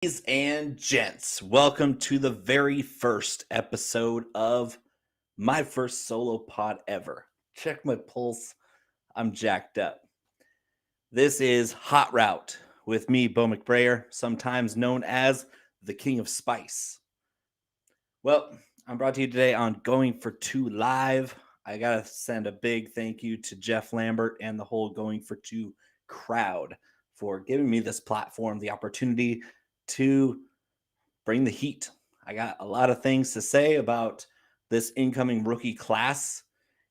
Ladies and gents, welcome to the very first episode of my first solo pod ever. Check my pulse. I'm jacked up. This is Hot Route with me, Bo McBrayer, sometimes known as the King of Spice. Well, I'm brought to you today on Going for Two Live. I got to send a big thank you to Jeff Lambert and the whole Going for Two crowd for giving me this platform, the opportunity to bring the heat. I got a lot of things to say about this incoming rookie class,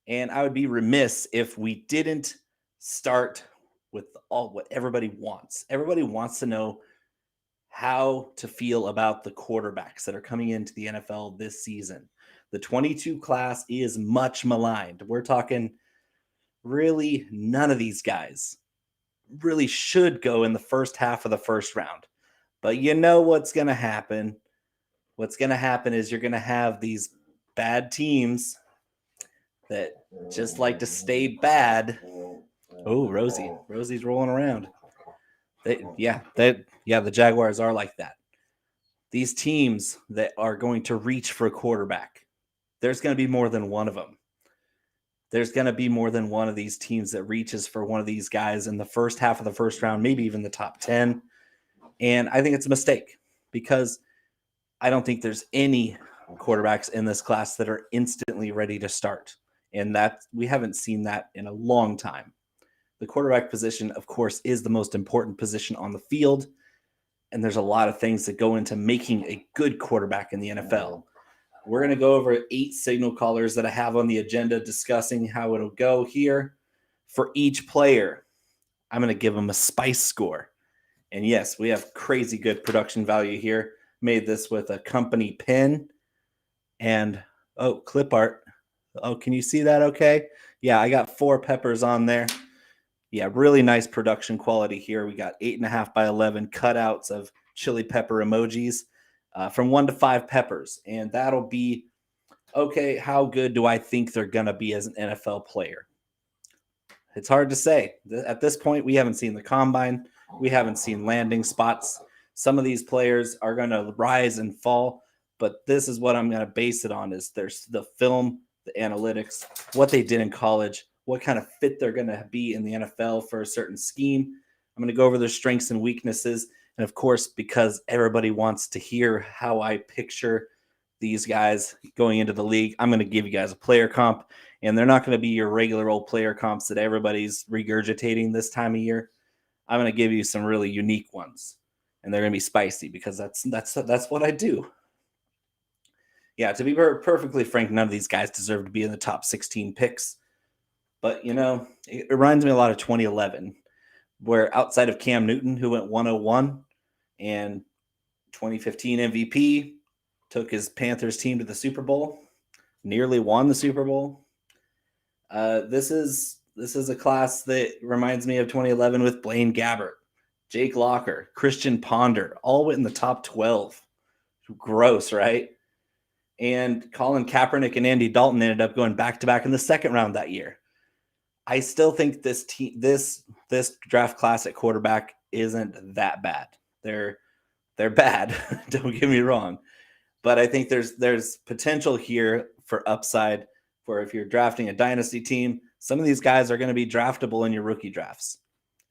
and I would be remiss if we didn't start with all what everybody wants. Everybody wants to know how to feel about the quarterbacks that are coming into the NFL this season. The 22 class is much maligned. We're talking really none of these guys really should go in the first half of the first round. But you know what's going to happen. What's going to happen is you're going to have these bad teams that just like to stay bad. Oh, Rosie's rolling around. The Jaguars are like that. These teams that are going to reach for a quarterback, there's going to be more than one of them. There's going to be more than one of these teams that reaches for one of these guys in the first half of the first round, maybe even the top 10. And I think it's a mistake because I don't think there's any quarterbacks in this class that are instantly ready to start. And that we haven't seen that in a long time. The quarterback position, of course, is the most important position on the field. And there's a lot of things that go into making a good quarterback in the NFL. We're going to go over 8 signal callers that I have on the agenda discussing how it'll go here. For each player, I'm going to give them a spice score. And yes, we have crazy good production value here. Made this with a company pen and, clip art. Oh, can you see that okay? Yeah, I got 4 peppers on there. Yeah, really nice production quality here. We got 8.5 by 11 cutouts of chili pepper emojis from 1 to 5 peppers. And that'll be, okay, how good do I think they're going to be as an NFL player? It's hard to say. At this point, we haven't seen the combine. We haven't seen landing spots. Some of these players are going to rise and fall, but this is what I'm going to base it on is there's the film, the analytics, what they did in college, what kind of fit they're going to be in the NFL for a certain scheme. I'm going to go over their strengths and weaknesses. And of course, because everybody wants to hear how I picture these guys going into the league, I'm going to give you guys a player comp. And they're not going to be your regular old player comps that everybody's regurgitating this time of year. I'm going to give you some really unique ones. And they're going to be spicy because that's what I do. Yeah, to be perfectly frank, none of these guys deserve to be in the top 16 picks. But, it reminds me a lot of 2011, where outside of Cam Newton, who went 101, and 2015 MVP, took his Panthers team to the Super Bowl, nearly won the Super Bowl. This is a class that reminds me of 2011 with Blaine Gabbert, Jake Locker, Christian Ponder, all went in the top 12. Gross, right? And Colin Kaepernick and Andy Dalton ended up going back-to-back in the second round that year. I still think this draft class at quarterback isn't that bad. They're bad. Don't get me wrong. But I think there's potential here for upside for if you're drafting a dynasty team. Some of these guys are going to be draftable in your rookie drafts,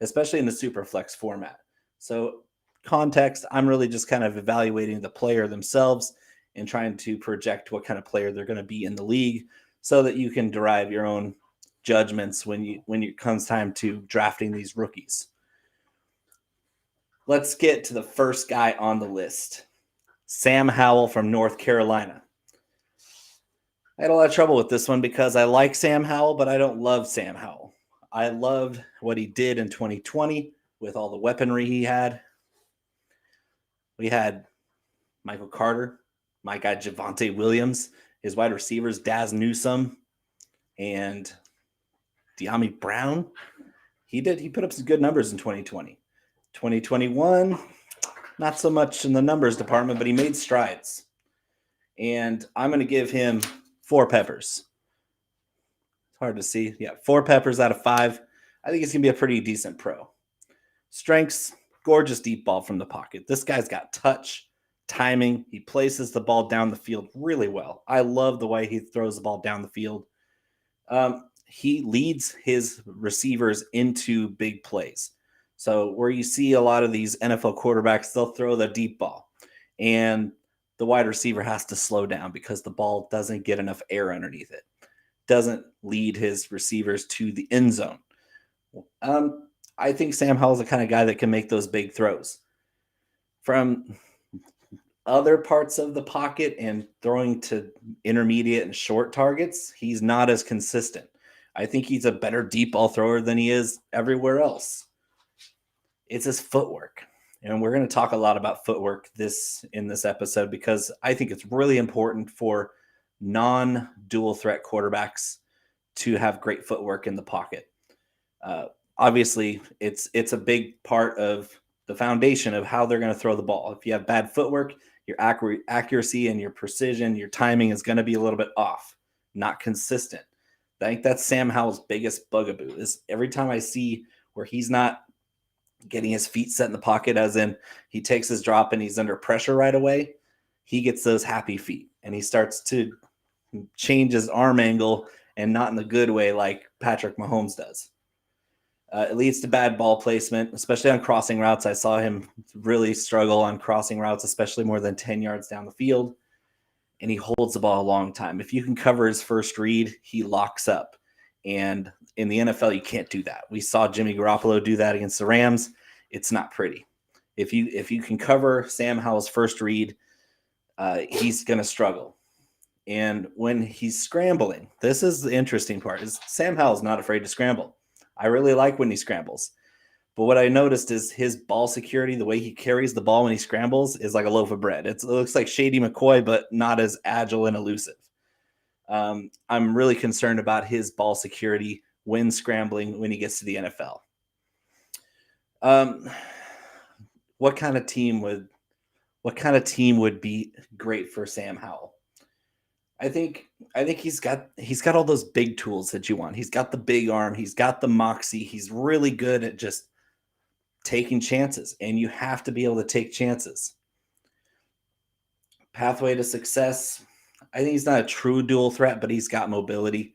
especially in the super flex format. So context, I'm really just kind of evaluating the player themselves and trying to project what kind of player they're going to be in the league so that you can derive your own judgments when it comes time to drafting these rookies. Let's get to the first guy on the list. Sam Howell from North Carolina. I had a lot of trouble with this one because I like Sam Howell, but I don't love Sam Howell. I loved what he did in 2020 with all the weaponry he had. We had Michael Carter, my guy Javonte Williams, his wide receivers Daz Newsome, and De'Ami Brown. He put up some good numbers in 2020. 2021, not so much in the numbers department, but he made strides. And I'm going to give him 4 peppers. It's hard to see. Yeah, 4 peppers out of 5. I think he's going to be a pretty decent pro. Strengths, gorgeous deep ball from the pocket. This guy's got touch, timing. He places the ball down the field really well. I love the way he throws the ball down the field. He leads his receivers into big plays. So where you see a lot of these NFL quarterbacks, they'll throw the deep ball and the wide receiver has to slow down because the ball doesn't get enough air underneath it. Doesn't lead his receivers to the end zone. I think Sam Howell's the kind of guy that can make those big throws. From other parts of the pocket and throwing to intermediate and short targets, he's not as consistent. I think he's a better deep ball thrower than he is everywhere else. It's his footwork. And we're going to talk a lot about footwork in this episode because I think it's really important for non-dual threat quarterbacks to have great footwork in the pocket. Obviously, it's a big part of the foundation of how they're going to throw the ball. If you have bad footwork, your accuracy and your precision, your timing is going to be a little bit off, not consistent. I think that's Sam Howell's biggest bugaboo is every time I see where he's not getting his feet set in the pocket, as in he takes his drop and he's under pressure right away, he gets those happy feet and he starts to change his arm angle and not in the good way like Patrick Mahomes does. It leads to bad ball placement, especially on crossing routes. I saw him really struggle on crossing routes, especially more than 10 yards down the field. And he holds the ball a long time. If you can cover his first read, he locks up. And in the NFL, you can't do that. We saw Jimmy Garoppolo do that against the Rams. It's not pretty. If you can cover Sam Howell's first read, he's going to struggle. And when he's scrambling, this is the interesting part, is Sam Howell's not afraid to scramble. I really like when he scrambles. But what I noticed is his ball security, the way he carries the ball when he scrambles, is like a loaf of bread. It looks like Shady McCoy, but not as agile and elusive. I'm really concerned about his ball security when scrambling when he gets to the NFL. What kind of team would be great for Sam Howell? I think he's got all those big tools that you want. He's got the big arm. He's got the moxie. He's really good at just taking chances, and you have to be able to take chances. Pathway to success. I think he's not a true dual threat, but he's got mobility.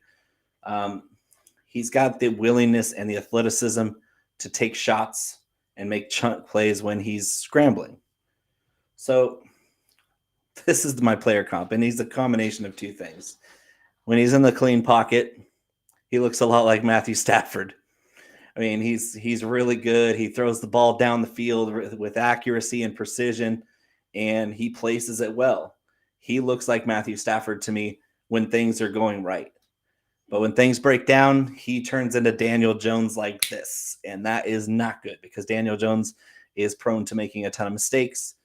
He's got the willingness and the athleticism to take shots and make chunk plays when he's scrambling. So this is my player comp, and he's a combination of two things. When he's in the clean pocket, he looks a lot like Matthew Stafford. I mean, he's really good. He throws the ball down the field with accuracy and precision, and he places it well. He looks like Matthew Stafford to me when things are going right. But when things break down, he turns into Daniel Jones like this, and that is not good because Daniel Jones is prone to making a ton of mistakes.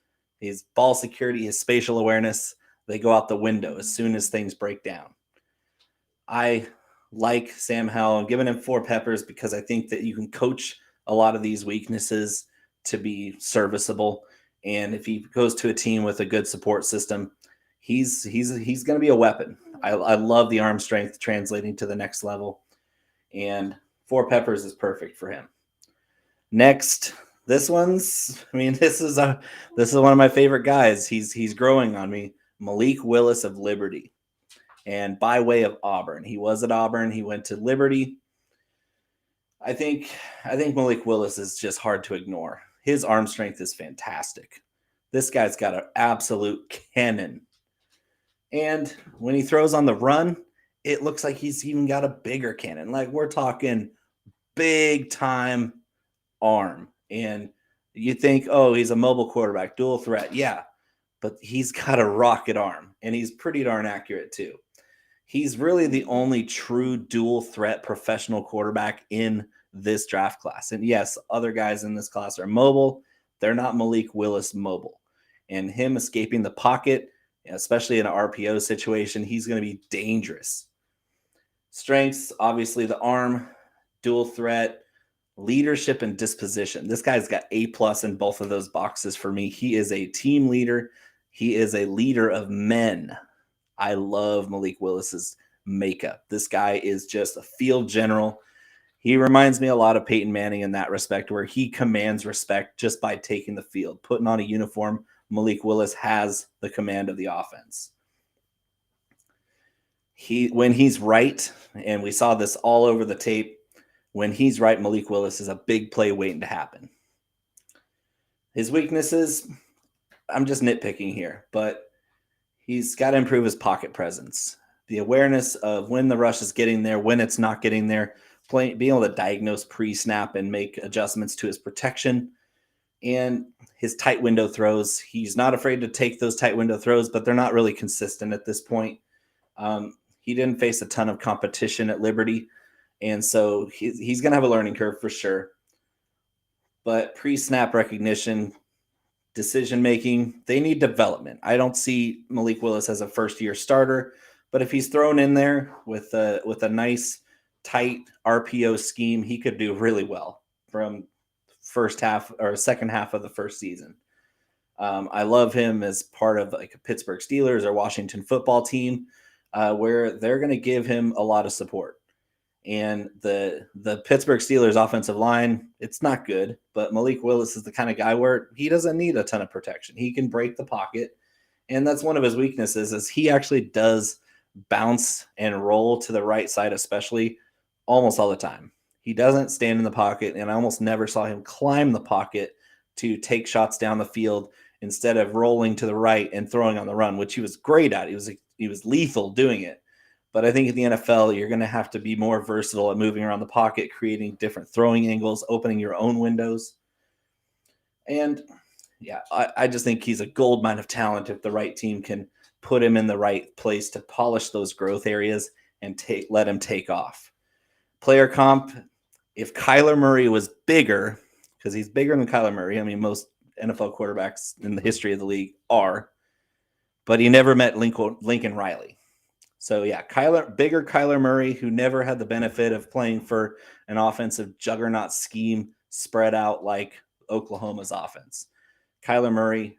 His ball security, his spatial awareness, they go out the window as soon as things break down. I like Sam Howell. I'm giving him 4 peppers because I think that you can coach a lot of these weaknesses to be serviceable. And if he goes to a team with a good support system, he's going to be a weapon. I love the arm strength translating to the next level. And 4 peppers is perfect for him. Next, this is one of my favorite guys. He's growing on me. Malik Willis of Liberty. And by way of Auburn. He was at Auburn. He went to Liberty. I think Malik Willis is just hard to ignore. His arm strength is fantastic. This guy's got an absolute cannon. And when he throws on the run, it looks like he's even got a bigger cannon. Like we're talking big time arm. And you think, oh, he's a mobile quarterback, dual threat. Yeah, but he's got a rocket arm, and he's pretty darn accurate too. He's really the only true dual threat professional quarterback in this draft class. And yes, other guys in this class are mobile. They're not Malik Willis mobile. And him escaping the pocket, especially in an RPO situation, he's going to be dangerous. Strengths, obviously the arm, dual threat, leadership, and disposition. This guy's got A+ in both of those boxes for me. He is a team leader. He is a leader of men. I love Malik Willis's makeup. This guy is just a field general. He reminds me a lot of Peyton Manning in that respect, where he commands respect just by taking the field. Putting on a uniform, Malik Willis has the command of the offense. When he's right, and we saw this all over the tape, when he's right, Malik Willis is a big play waiting to happen. His weaknesses, I'm just nitpicking here, but he's got to improve his pocket presence. The awareness of when the rush is getting there, when it's not getting there, being able to diagnose pre-snap and make adjustments to his protection, and his tight window throws. He's not afraid to take those tight window throws, but they're not really consistent at this point. He didn't face a ton of competition at Liberty, and so he's going to have a learning curve for sure. But pre-snap recognition, decision-making, they need development. I don't see Malik Willis as a first-year starter, but if he's thrown in there with a nice, tight RPO scheme, he could do really well from first half or second half of the first season. I love him as part of like a Pittsburgh Steelers or Washington football team, where they're going to give him a lot of support. And the Pittsburgh Steelers offensive line, it's not good, but Malik Willis is the kind of guy where he doesn't need a ton of protection. He can break the pocket, and that's one of his weaknesses is he actually does bounce and roll to the right side, especially almost all the time. He doesn't stand in the pocket, and I almost never saw him climb the pocket to take shots down the field instead of rolling to the right and throwing on the run, which he was great at. He was lethal doing it. But I think in the NFL, you're going to have to be more versatile at moving around the pocket, creating different throwing angles, opening your own windows. And yeah, I just think he's a gold mine of talent if the right team can put him in the right place to polish those growth areas and let him take off. Player comp, if Kyler Murray was bigger, because he's bigger than Kyler Murray. I mean, most NFL quarterbacks in the history of the league are, but he never met Lincoln Riley. So yeah, bigger Kyler Murray, who never had the benefit of playing for an offensive juggernaut scheme spread out like Oklahoma's offense. Kyler Murray,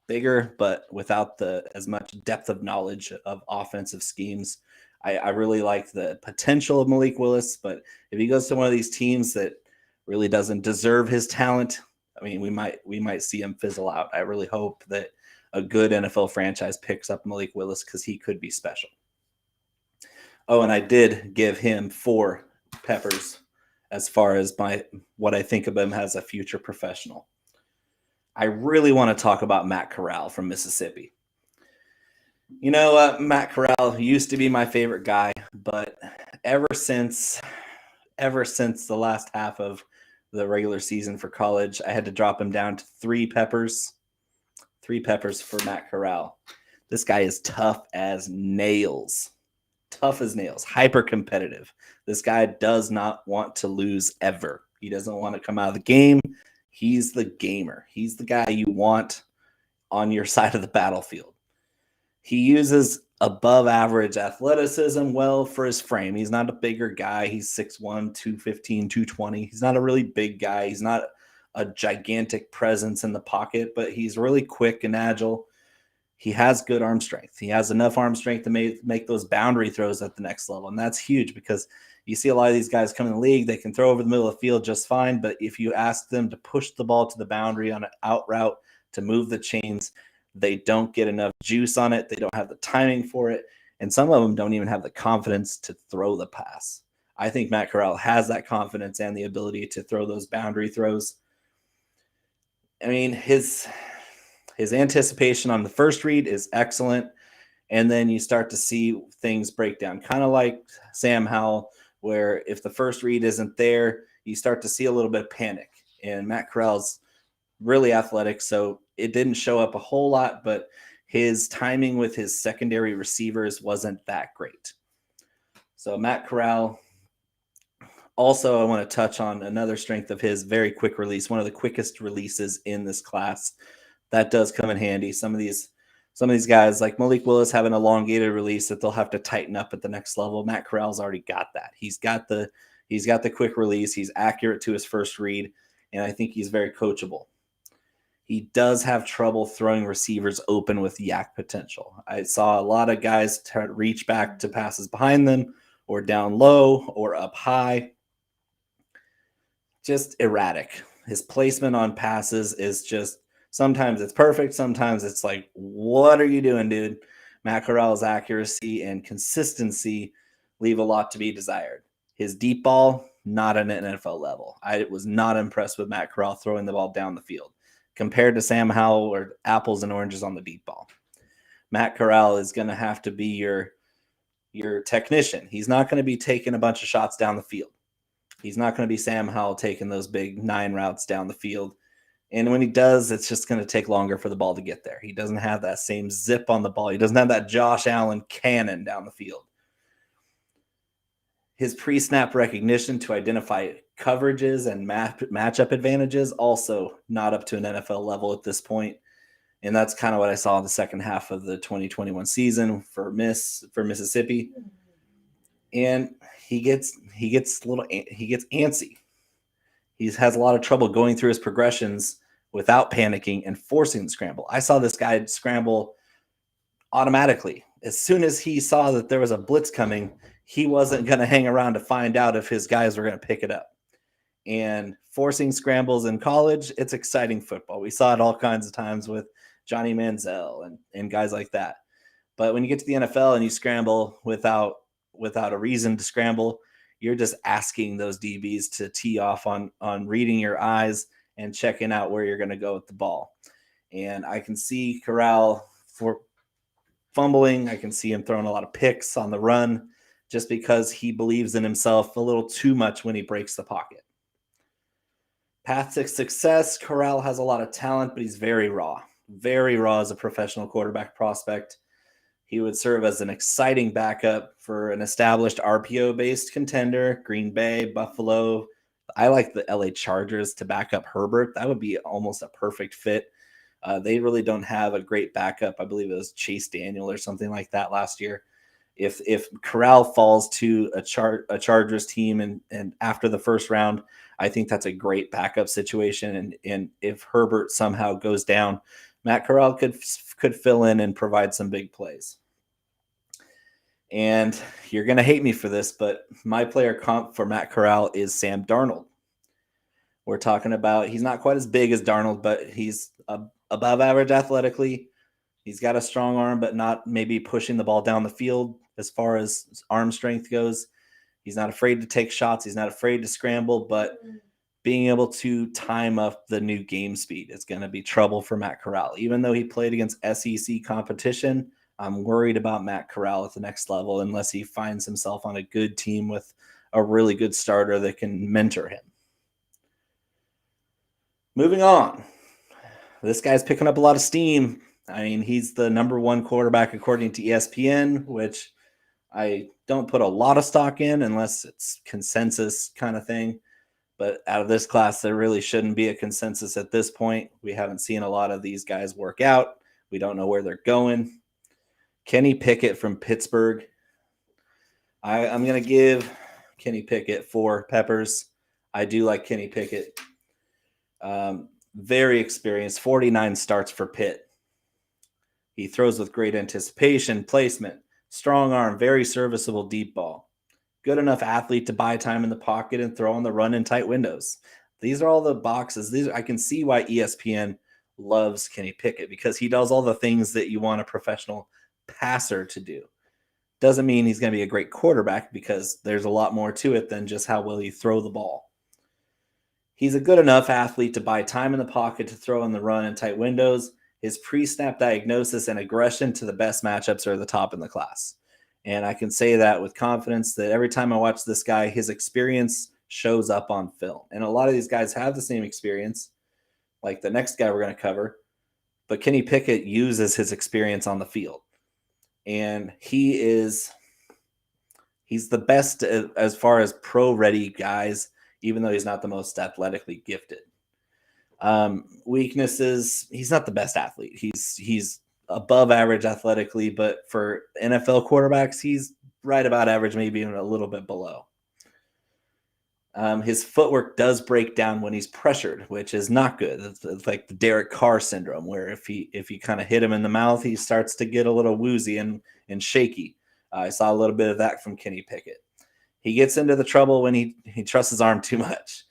bigger, but without as much depth of knowledge of offensive schemes. I really like the potential of Malik Willis, but if he goes to one of these teams that really doesn't deserve his talent, I mean, we might see him fizzle out. I really hope that a good NFL franchise picks up Malik Willis because he could be special. Oh, and I did give him 4 peppers as far as what I think of him as a future professional. I really want to talk about Matt Corral from Mississippi. You know, Matt Corral used to be my favorite guy, but ever since the last half of the regular season for college, I had to drop him down to 3 peppers. 3 peppers for Matt Corral. This guy is tough as nails. Tough as nails. Hyper competitive. This guy does not want to lose ever. He doesn't want to come out of the game. He's the gamer. He's the guy you want on your side of the battlefield. He uses above average athleticism well for his frame. He's not a bigger guy. He's 6'1", 215, 220. He's not a really big guy. He's not a gigantic presence in the pocket, but he's really quick and agile. He has good arm strength. He has enough arm strength to make those boundary throws at the next level. And that's huge because you see a lot of these guys come in the league, they can throw over the middle of the field just fine. But if you ask them to push the ball to the boundary on an out route to move the chains, they don't get enough juice on it. They don't have the timing for it. And some of them don't even have the confidence to throw the pass. I think Matt Corral has that confidence and the ability to throw those boundary throws. I mean, his anticipation on the first read is excellent. And then you start to see things break down, kind of like Sam Howell, where if the first read isn't there, you start to see a little bit of panic. And Matt Corral's really athletic, so it didn't show up a whole lot, but his timing with his secondary receivers wasn't that great. So Matt Corral. Also, I want to touch on another strength of his, very quick release, one of the quickest releases in this class. That does come in handy. Some of these guys like Malik Willis have an elongated release that they'll have to tighten up at the next level. Matt Corral's already got that. He's got the quick release. He's accurate to his first read, and I think he's very coachable. He does have trouble throwing receivers open with yak potential. I saw a lot of guys try to reach back to passes behind them or down low or up high. just erratic. His placement on passes is just sometimes it's perfect, sometimes it's like, what are you doing, dude? Matt Corral's accuracy and consistency leave a lot to be desired. His deep ball, not at an NFL level. I was not impressed with Matt Corral throwing the ball down the field compared to Sam Howell or apples and oranges on the deep ball. Matt Corral is going to have to be your technician. He's not going to be taking a bunch of shots down the field. He's not going to be Sam Howell taking those big 9 routes down the field. And when he does, it's just going to take longer for the ball to get there. He doesn't have that same zip on the ball. He doesn't have that Josh Allen cannon down the field. His pre-snap recognition to identify coverages and matchup advantages, also not up to an NFL level at this point. And that's kind of what I saw in the second half of the 2021 season for Mississippi. And he gets antsy. He has a lot of trouble going through his progressions without panicking and forcing the scramble. I saw this guy scramble automatically. As soon as he saw that there was a blitz coming, he wasn't going to hang around to find out if his guys were going to pick it up. And forcing scrambles in college, it's exciting football. We saw it all kinds of times with Johnny Manziel and guys like that. But when you get to the NFL and you scramble without a reason to scramble, you're just asking those DBs to tee off on reading your eyes and checking out where you're going to go with the ball. And I can see Corral for fumbling. I can see him throwing a lot of picks on the run just because he believes in himself a little too much when he breaks the pocket. Path to success, Corral has a lot of talent, but he's very raw as a professional quarterback prospect. He would serve as an exciting backup for an established RPO-based contender, Green Bay, Buffalo. I like the LA Chargers to back up Herbert. That would be almost a perfect fit. They really don't have a great backup. I believe it was Chase Daniel or something like that last year. If Corral falls to a Chargers team and after the first round, I think that's a great backup situation. And if Herbert somehow goes down, Matt Corral could fill in and provide some big plays. And you're going to hate me for this, but my player comp for Matt Corral is Sam Darnold. We're talking about he's not quite as big as Darnold, but he's above average athletically. He's got a strong arm, but not maybe pushing the ball down the field as far as arm strength goes. He's not afraid to take shots. He's not afraid to scramble, but being able to time up the new game speed is going to be trouble for Matt Corral. Even though he played against SEC competition, I'm worried about Matt Corral at the next level unless he finds himself on a good team with a really good starter that can mentor him. Moving on. This guy's picking up a lot of steam. I mean, he's the number 1 quarterback according to ESPN, which I don't put a lot of stock in unless it's consensus kind of thing. But out of this class, there really shouldn't be a consensus at this point. We haven't seen a lot of these guys work out. We don't know where they're going. Kenny Pickett from Pittsburgh. I'm going to give Kenny Pickett 4 peppers. I do like Kenny Pickett. Very experienced, 49 starts for Pitt. He throws with great anticipation, placement, strong arm, very serviceable deep ball. Good enough athlete to buy time in the pocket and throw on the run in tight windows. These are all the boxes. I can see why ESPN loves Kenny Pickett because he does all the things that you want a professional passer to do. Doesn't mean he's going to be a great quarterback because there's a lot more to it than just how well you throw the ball. He's a good enough athlete to buy time in the pocket to throw on the run in tight windows. His pre-snap diagnosis and aggression to the best matchups are the top in the class. And I can say that with confidence that every time I watch this guy, his experience shows up on film. And a lot of these guys have the same experience, like the next guy we're going to cover. But Kenny Pickett uses his experience on the field. And he's the best as far as pro-ready guys, even though he's not the most athletically gifted. Weaknesses, he's not the best athlete. He's above average athletically, but for NFL quarterbacks, he's right about average, maybe even a little bit below. His footwork does break down when he's pressured, which is not good. It's like the Derek Carr syndrome, where if you kind of hit him in the mouth, he starts to get a little woozy and shaky. I saw a little bit of that from Kenny Pickett. He gets into the trouble when he trusts his arm too much.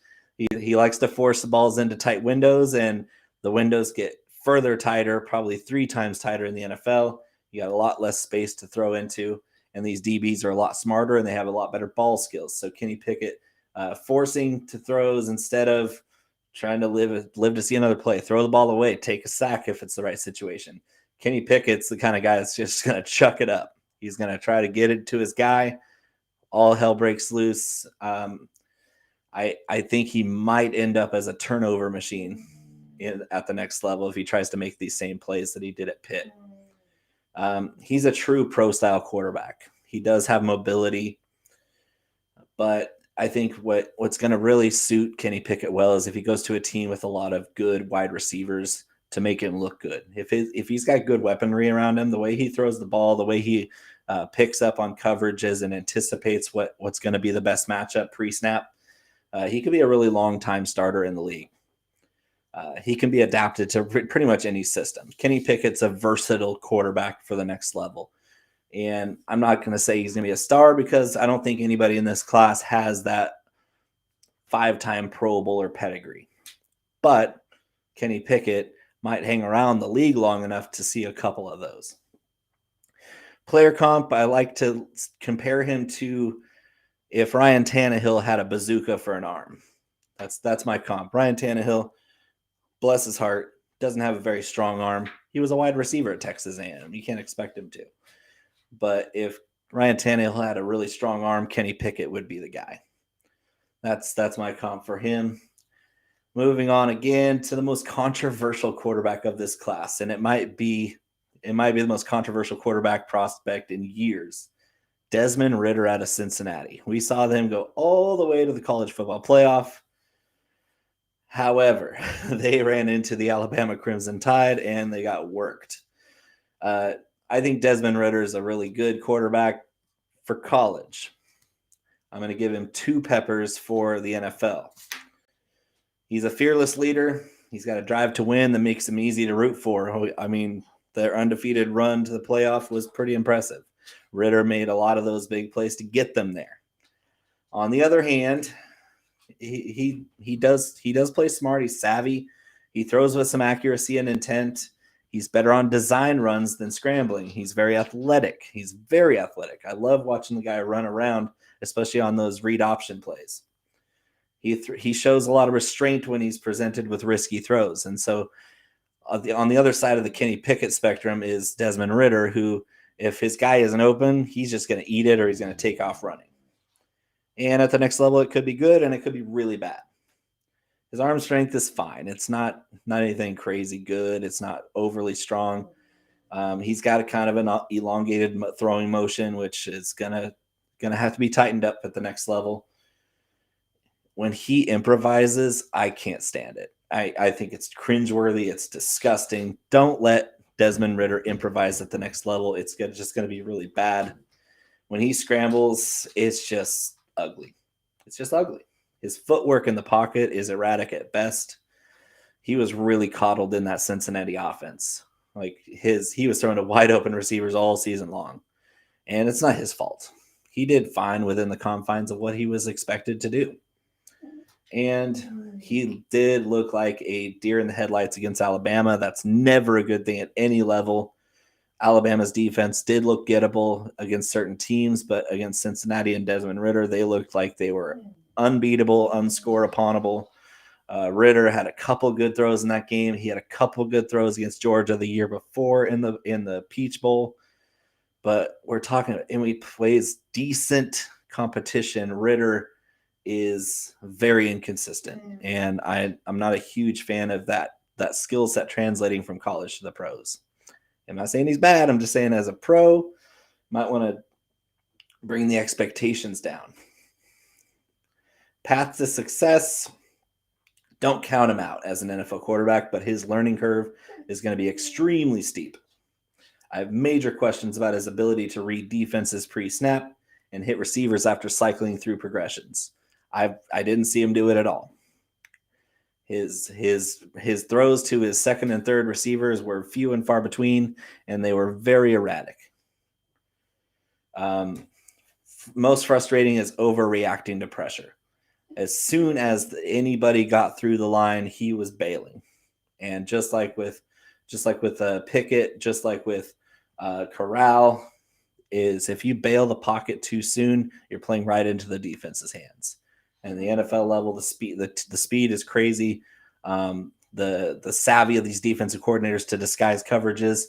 He likes to force the balls into tight windows, and the windows get further tighter, probably 3 times tighter in the NFL. You got a lot less space to throw into, and these DBs are a lot smarter and they have a lot better ball skills. So Kenny Pickett forcing to throws instead of trying to live to see another play, throw the ball away, take a sack if it's the right situation. Kenny Pickett's the kind of guy that's just going to chuck it up. He's going to try to get it to his guy. All hell breaks loose. I think he might end up as a turnover machine at the next level if he tries to make these same plays that he did at Pitt. He's a true pro-style quarterback. He does have mobility, but I think what's going to really suit Kenny Pickett well is if he goes to a team with a lot of good wide receivers to make him look good. If he's got good weaponry around him, the way he throws the ball, the way he picks up on coverages and anticipates what's going to be the best matchup pre-snap, he could be a really long-time starter in the league. He can be adapted to pretty much any system. Kenny Pickett's a versatile quarterback for the next level. And I'm not going to say he's going to be a star because I don't think anybody in this class has that 5-time Pro Bowler pedigree. But Kenny Pickett might hang around the league long enough to see a couple of those. Player comp, I like to compare him to if Ryan Tannehill had a bazooka for an arm. That's my comp. Ryan Tannehill, bless his heart, doesn't have a very strong arm. He was a wide receiver at Texas A&M. You can't expect him to. But if Ryan Tannehill had a really strong arm, Kenny Pickett would be the guy. That's my comp for him. Moving on again to the most controversial quarterback of this class, and it might be the most controversial quarterback prospect in years. Desmond Ritter out of Cincinnati. We saw them go all the way to the college football playoff. However, they ran into the Alabama Crimson Tide and they got worked. I think Desmond Ritter is a really good quarterback for college. I'm going to give him 2 peppers for the NFL. He's a fearless leader. He's got a drive to win that makes him easy to root for. I mean, their undefeated run to the playoff was pretty impressive. Ritter made a lot of those big plays to get them there. On the other hand, he does play smart. He's savvy. He throws with some accuracy and intent. He's better on design runs than scrambling. He's very athletic. I love watching the guy run around, especially on those read option plays. He shows a lot of restraint when he's presented with risky throws. And so on the other side of the Kenny Pickett spectrum is Desmond Ritter, who, if his guy isn't open, he's just going to eat it or he's going to take off running. And at the next level, it could be good and it could be really bad. His arm strength is fine. It's not anything crazy good. It's not overly strong. He's got a kind of an elongated throwing motion, which is gonna have to be tightened up at the next level. When he improvises, I can't stand it. I think it's cringeworthy. It's disgusting. Don't let Desmond Ritter improvise at the next level. It's just going to be really bad. When he scrambles, it's just ugly. It's just ugly. His footwork in the pocket is erratic at best. He was really coddled in that Cincinnati offense. He was throwing to wide open receivers all season long. And it's not his fault. He did fine within the confines of what he was expected to do. And he did look like a deer in the headlights against Alabama. That's never a good thing at any level. Alabama's defense did look gettable against certain teams, but against Cincinnati and Desmond Ritter, they looked like they were unbeatable, unscore-uponable. Ritter had a couple good throws in that game. He had a couple good throws against Georgia the year before in the Peach Bowl. But we're talking, and we plays decent competition. Ritter is very inconsistent, and I'm not a huge fan of that skill set translating from college to the pros. I'm not saying he's bad. I'm just saying as a pro, might want to bring the expectations down. Path to success, don't count him out as an NFL quarterback, but his learning curve is going to be extremely steep. I have major questions about his ability to read defenses pre-snap and hit receivers after cycling through progressions. I didn't see him do it at all. His throws to his second and third receivers were few and far between, and they were very erratic. Most frustrating is overreacting to pressure. As soon as anybody got through the line, he was bailing. And just like with Pickett, just like with Corral, is if you bail the pocket too soon, you're playing right into the defense's hands. And the NFL level, the speed is crazy. The savvy of these defensive coordinators to disguise coverages.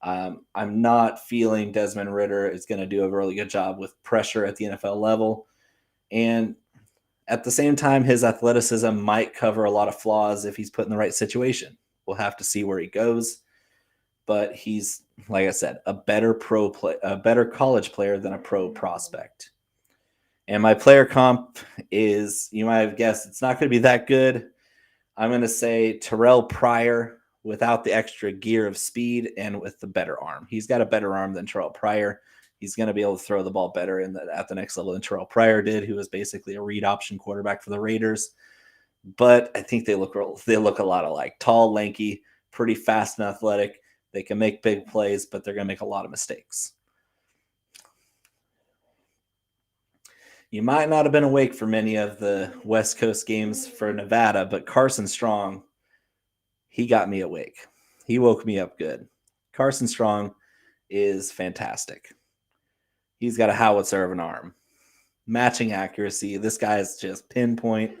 I'm not feeling Desmond Ritter is going to do a really good job with pressure at the NFL level. And at the same time, his athleticism might cover a lot of flaws if he's put in the right situation. We'll have to see where he goes. But he's, like I said, a better college player than a pro prospect. And my player comp is, you might have guessed, it's not going to be that good. I'm going to say Terrell Pryor without the extra gear of speed and with the better arm. He's got a better arm than Terrell Pryor. He's going to be able to throw the ball better at the next level than Terrell Pryor did, who was basically a read option quarterback for the Raiders. But I think they look a lot alike. Tall, lanky, pretty fast and athletic. They can make big plays, but they're going to make a lot of mistakes. You might not have been awake for many of the West Coast games for Nevada, but Carson Strong, he got me awake. He woke me up good. Carson Strong is fantastic. He's got a howitzer of an arm. Matching accuracy. This guy is just pinpoint,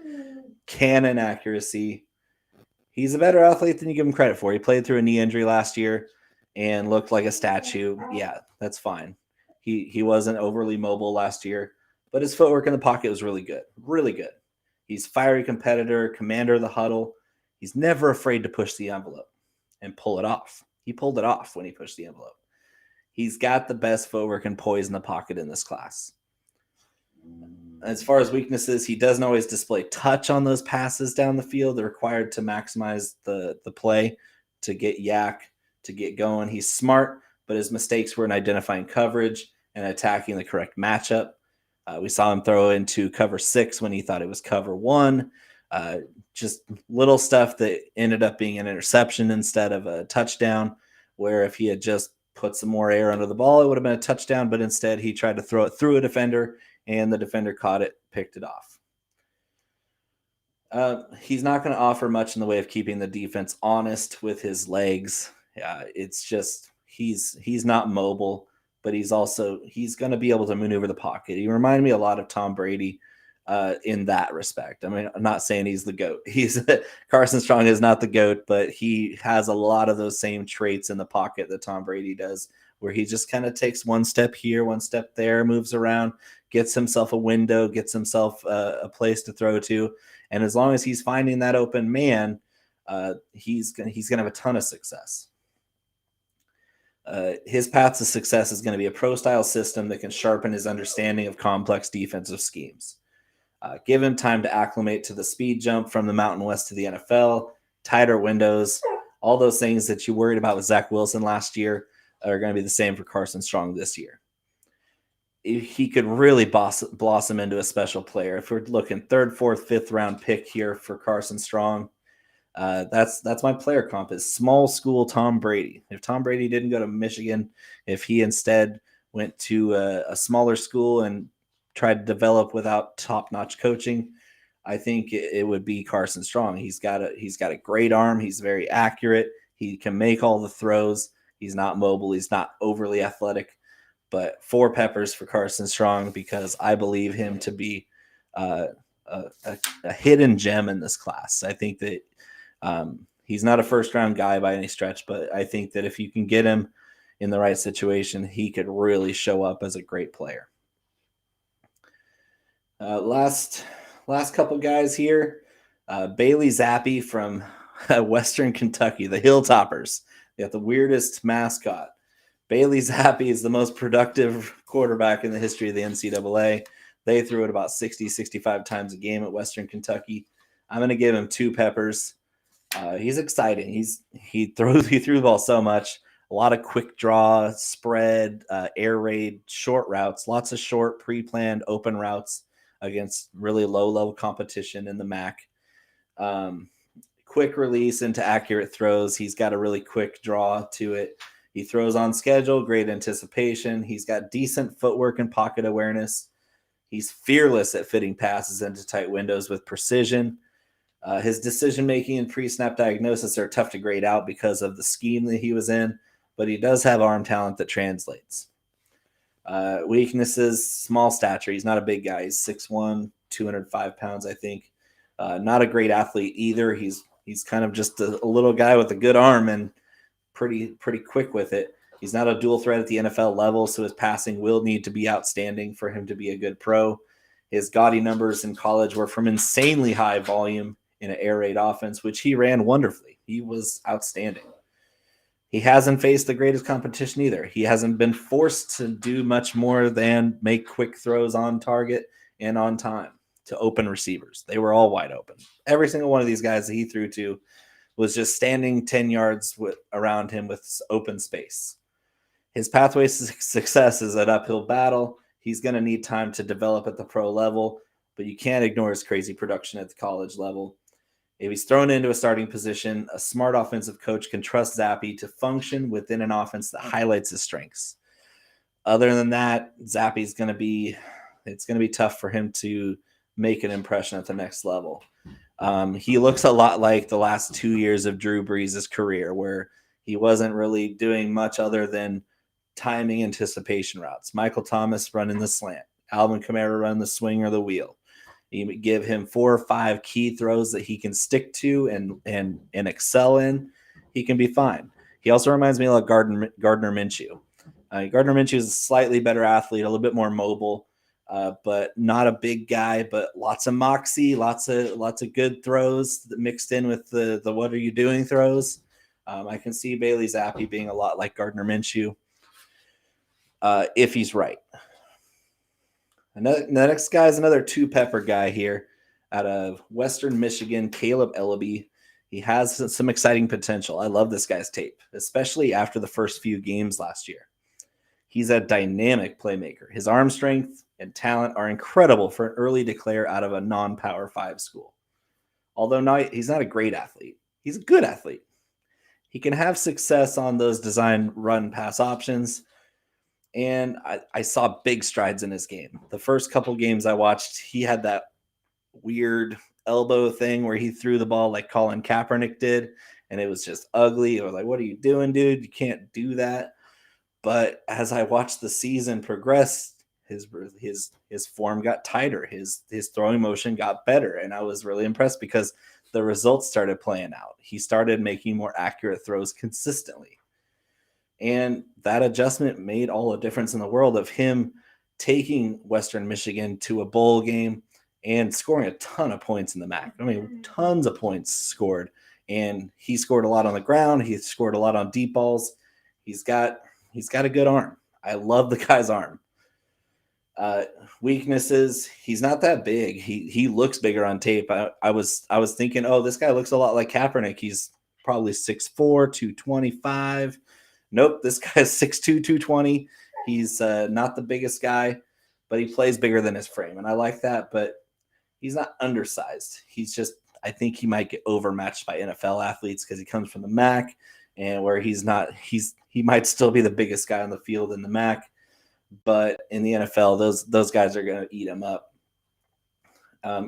cannon accuracy. He's a better athlete than you give him credit for. He played through a knee injury last year and looked like a statue. Yeah, that's fine. He wasn't overly mobile last year, but his footwork in the pocket was really good. Really good. He's fiery competitor, commander of the huddle. He's never afraid to push the envelope and pull it off. He pulled it off when he pushed the envelope. He's got the best footwork and poise in the pocket in this class. As far as weaknesses, he doesn't always display touch on those passes down the field. They're required to maximize the play to get yak, to get going. He's smart, but his mistakes were in identifying coverage and attacking the correct matchup. We saw him throw into cover 6 when he thought it was cover 1. Just little stuff that ended up being an interception instead of a touchdown, where if he had just put some more air under the ball, it would have been a touchdown, but instead he tried to throw it through a defender, and the defender caught it, picked it off. He's not going to offer much in the way of keeping the defense honest with his legs. It's just he's not mobile, but he's going to be able to maneuver the pocket. He reminded me a lot of Tom Brady in that respect. I mean, I'm not saying he's the GOAT. Carson Strong is not the GOAT, but he has a lot of those same traits in the pocket that Tom Brady does, where he just kind of takes one step here, one step there, moves around, gets himself a window, gets himself a place to throw to. And as long as he's finding that open man, he's going to have a ton of success. His path to success is going to be a pro-style system that can sharpen his understanding of complex defensive schemes. Give him time to acclimate to the speed jump from the Mountain West to the NFL, tighter windows, all those things that you worried about with Zach Wilson last year are going to be the same for Carson Strong this year. He could really blossom into a special player. If we're looking 3rd, 4th, 5th round pick here for Carson Strong, that's my player comp is small school Tom Brady. If Tom Brady didn't go to Michigan, if he instead went to a smaller school and tried to develop without top-notch coaching, I think it would be Carson Strong. He's got a great arm. He's very accurate. He can make all the throws. He's not mobile. He's not overly athletic. But 4 peppers for Carson Strong because I believe him to be a hidden gem in this class. I think that he's not a first-round guy by any stretch, but I think that if you can get him in the right situation, he could really show up as a great player. Last couple guys here. Bailey Zappy from Western Kentucky, the Hilltoppers. They got the weirdest mascot. Bailey Zappy is the most productive quarterback in the history of the NCAA. They threw it about 60, 65 times a game at Western Kentucky. I'm going to give him 2 peppers. He's exciting. He threw the ball so much. A lot of quick draw, spread, air raid, short routes, lots of short, pre-planned, open routes against really low-level competition in the MAC. Quick release into accurate throws. He's got a really quick draw to it. He throws on schedule, great anticipation. He's got decent footwork and pocket awareness. He's fearless at fitting passes into tight windows with precision. His decision-making and pre-snap diagnosis are tough to grade out because of the scheme that he was in, but he does have arm talent that translates. Weaknesses, small stature. He's not a big guy. He's 6'1", 205 pounds, I think. Not a great athlete either. He's kind of just a little guy with a good arm and pretty quick with it. He's not a dual threat at the NFL level, so his passing will need to be outstanding for him to be a good pro. His gaudy numbers in college were from insanely high volume in an air raid offense, which he ran wonderfully. He was outstanding. He hasn't faced the greatest competition either. He hasn't been forced to do much more than make quick throws on target and on time to open receivers. They were all wide open. Every single one of these guys that he threw to was just standing 10 yards around him with open space. His pathway to success is an uphill battle. He's going to need time to develop at the pro level, but you can't ignore his crazy production at the college level. If he's thrown into a starting position, a smart offensive coach can trust Zappy to function within an offense that highlights his strengths. Other than that, Zappy's going to be tough for him to make an impression at the next level. He looks a lot like the last 2 years of Drew Brees' career, where he wasn't really doing much other than timing anticipation routes. Michael Thomas running the slant. Alvin Kamara running the swing or the wheel. You give him 4 or 5 key throws that he can stick to and excel in, he can be fine. He also reminds me of Gardner Minshew. Gardner Minshew is a slightly better athlete, a little bit more mobile, but not a big guy, but lots of moxie, lots of good throws mixed in with the what are you doing throws. I can see Bailey Zappy being a lot like Gardner Minshew if he's right. The next guy is another two-pepper guy here out of Western Michigan, Caleb Ellaby. He has some exciting potential. I love this guy's tape, especially after the first few games last year. He's a dynamic playmaker. His arm strength and talent are incredible for an early declare out of a non-Power 5 school. Although he's not a great athlete, he's a good athlete. He can have success on those design run pass options, and I saw big strides in his game. The first couple games I watched, he had that weird elbow thing where he threw the ball like Colin Kaepernick did, and it was just ugly. I was like, what are you doing, dude? You can't do that. But as I watched the season progress, his form got tighter. His throwing motion got better, and I was really impressed because the results started playing out. He started making more accurate throws consistently. And that adjustment made all the difference in the world of him taking Western Michigan to a bowl game and scoring a ton of points in the MAC. I mean, tons of points scored. And he scored a lot on the ground. He scored a lot on deep balls. He's got a good arm. I love the guy's arm. Weaknesses, he's not that big. He looks bigger on tape. I was thinking, oh, this guy looks a lot like Kaepernick. He's probably 6'4", 225. Nope, this guy's 6'2", 220. He's not the biggest guy, but he plays bigger than his frame, and I like that, but he's not undersized. He's just, I think he might get overmatched by NFL athletes because he comes from the MAC, and where he's not, he might still be the biggest guy on the field in the MAC, but in the NFL, those guys are going to eat him up.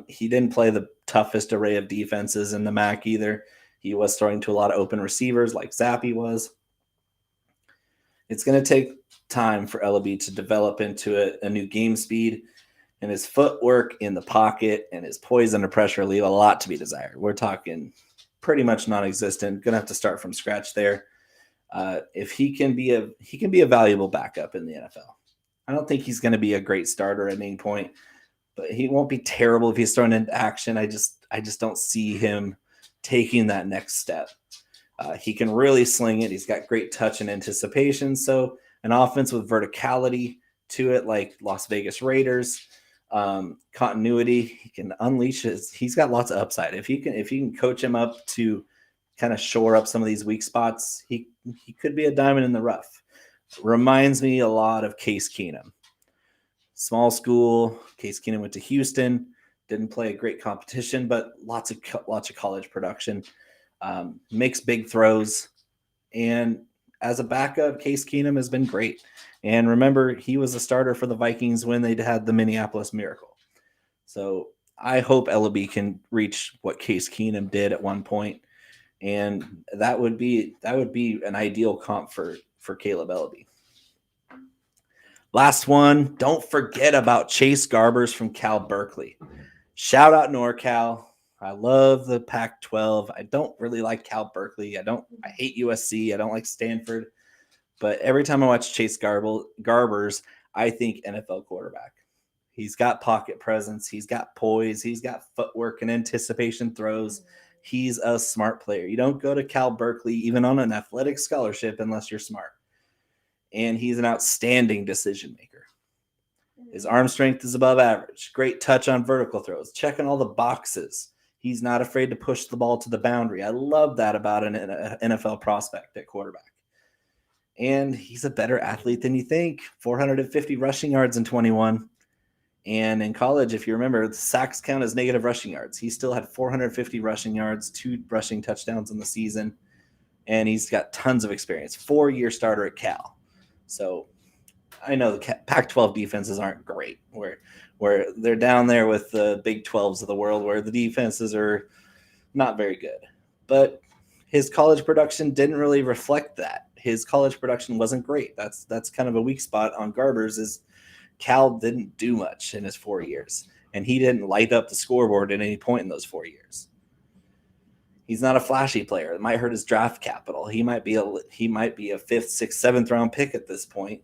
He didn't play the toughest array of defenses in the MAC either. He was throwing to a lot of open receivers like Zappy was. It's going to take time for Ellaby to develop into a new game speed, and his footwork in the pocket and his poise under pressure leave a lot to be desired. We're talking pretty much non-existent. Going to have to start from scratch there. If he can be a valuable backup in the NFL. I don't think he's going to be a great starter at any point, but he won't be terrible if he's thrown into action. I just don't see him taking that next step. He can really sling it. He's got great touch and anticipation. So an offense with verticality to it, like Las Vegas Raiders, continuity, he can unleash he's got lots of upside. If you can coach him up to kind of shore up some of these weak spots, he could be a diamond in the rough. Reminds me a lot of Case Keenum. Small school. Case Keenum went to Houston. Didn't play a great competition, but lots of college production. Makes big throws, and as a backup, Case Keenum has been great. And remember, he was a starter for the Vikings when they had the Minneapolis Miracle. So I hope Ellaby can reach what Case Keenum did at one point, and that would be an ideal comp for Caleb Ellaby. Last one, don't forget about Chase Garbers from Cal Berkeley. Shout out NorCal. I love the Pac-12. I don't really like Cal Berkeley. I hate USC. I don't like Stanford. But every time I watch Chase Garbers, I think NFL quarterback. He's got pocket presence. He's got poise. He's got footwork and anticipation throws. He's a smart player. You don't go to Cal Berkeley, even on an athletic scholarship, unless you're smart. And he's an outstanding decision maker. His arm strength is above average. Great touch on vertical throws. Checking all the boxes. He's not afraid to push the ball to the boundary. I love that about an NFL prospect at quarterback. And he's a better athlete than you think. 450 rushing yards in 21. And in college, if you remember, the sacks count as negative rushing yards. He still had 450 rushing yards, 2 rushing touchdowns in the season. And he's got tons of experience. 4-year starter at Cal. So I know the Pac-12 defenses aren't great, where they're down there with the Big 12s of the world, where the defenses are not very good. But his college production didn't really reflect that. His college production wasn't great. That's kind of a weak spot on Garbers is Cal didn't do much in his 4 years, and he didn't light up the scoreboard at any point in those 4 years. He's not a flashy player. It might hurt his draft capital. He might be a 5th, 6th, 7th round pick at this point,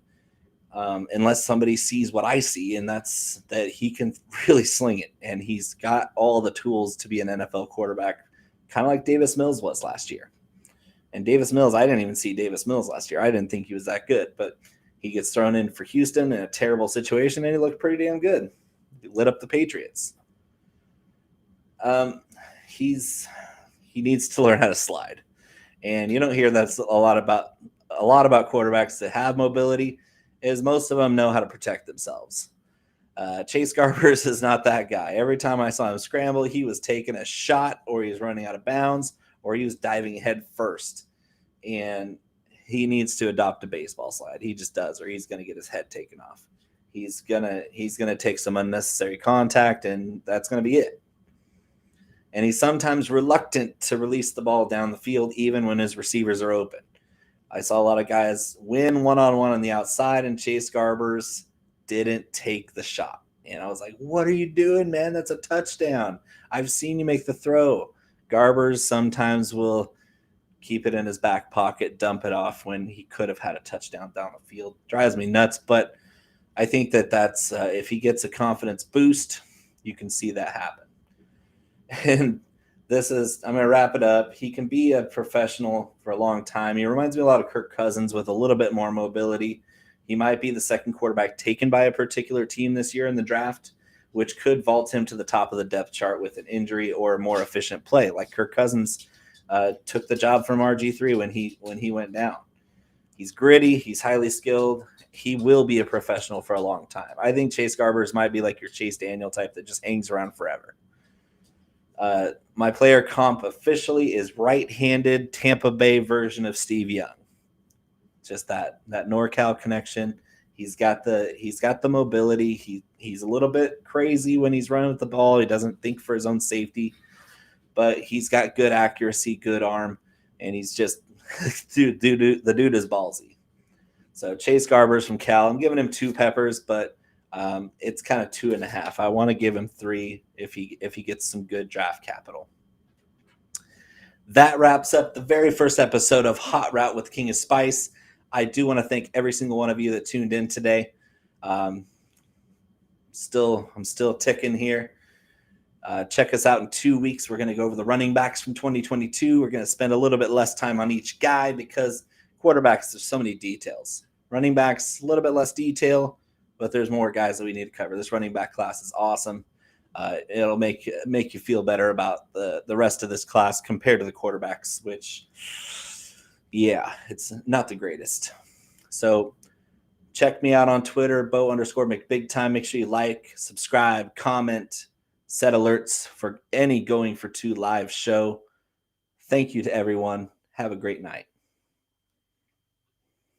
unless somebody sees what I see, and that's that he can really sling it, and he's got all the tools to be an NFL quarterback, kind of like Davis Mills was last year. And Davis Mills, I didn't even see Davis Mills last year. I didn't think he was that good, but he gets thrown in for Houston in a terrible situation, and he looked pretty damn good. He lit up the Patriots. He needs to learn how to slide, and you don't hear that's a lot about quarterbacks that have mobility. Is most of them know how to protect themselves. Chase Garbers is not that guy. Every time I saw him scramble, he was taking a shot, or he was running out of bounds, or he was diving head first, and he needs to adopt a baseball slide. He just does, or he's going to get his head taken off. He's gonna take some unnecessary contact, and that's going to be it. And he's sometimes reluctant to release the ball down the field, even when his receivers are open. I saw a lot of guys win one-on-one on the outside, and Chase Garbers didn't take the shot. And I was like, what are you doing, man? That's a touchdown. I've seen you make the throw. Garbers sometimes will keep it in his back pocket, dump it off when he could have had a touchdown down the field. Drives me nuts, but I think that's if he gets a confidence boost, you can see that happen. And I'm going to wrap it up. He can be a professional for a long time. He reminds me a lot of Kirk Cousins with a little bit more mobility. He might be the second quarterback taken by a particular team this year in the draft, which could vault him to the top of the depth chart with an injury or a more efficient play. Like Kirk Cousins took the job from RG3 when he went down. He's gritty. He's highly skilled. He will be a professional for a long time. I think Chase Garbers might be like your Chase Daniel type that just hangs around forever. My player comp officially is right-handed Tampa Bay version of Steve Young. Just that NorCal connection. He's got the mobility. He's a little bit crazy when he's running with the ball. He doesn't think for his own safety, but he's got good accuracy, good arm, and he's just the dude is ballsy. So Chase Garbers from Cal. I'm giving him 2 peppers, but it's kind of 2.5. I want to give him 3 if he gets some good draft capital. That wraps up the very first episode of Hot Route with King of Spice. I do want to thank every single one of you that tuned in today. I'm still ticking here. Check us out in 2 weeks. We're going to go over the running backs from 2022. We're going to spend a little bit less time on each guy because quarterbacks, there's so many details. Running backs, a little bit less detail, but there's more guys that we need to cover. This running back class is awesome. It'll make you feel better about the rest of this class compared to the quarterbacks, which, yeah, it's not the greatest. So check me out on Twitter, Bo_McBigTime. Make sure you like, subscribe, comment, set alerts for any Going for 2 live show. Thank you to everyone. Have a great night.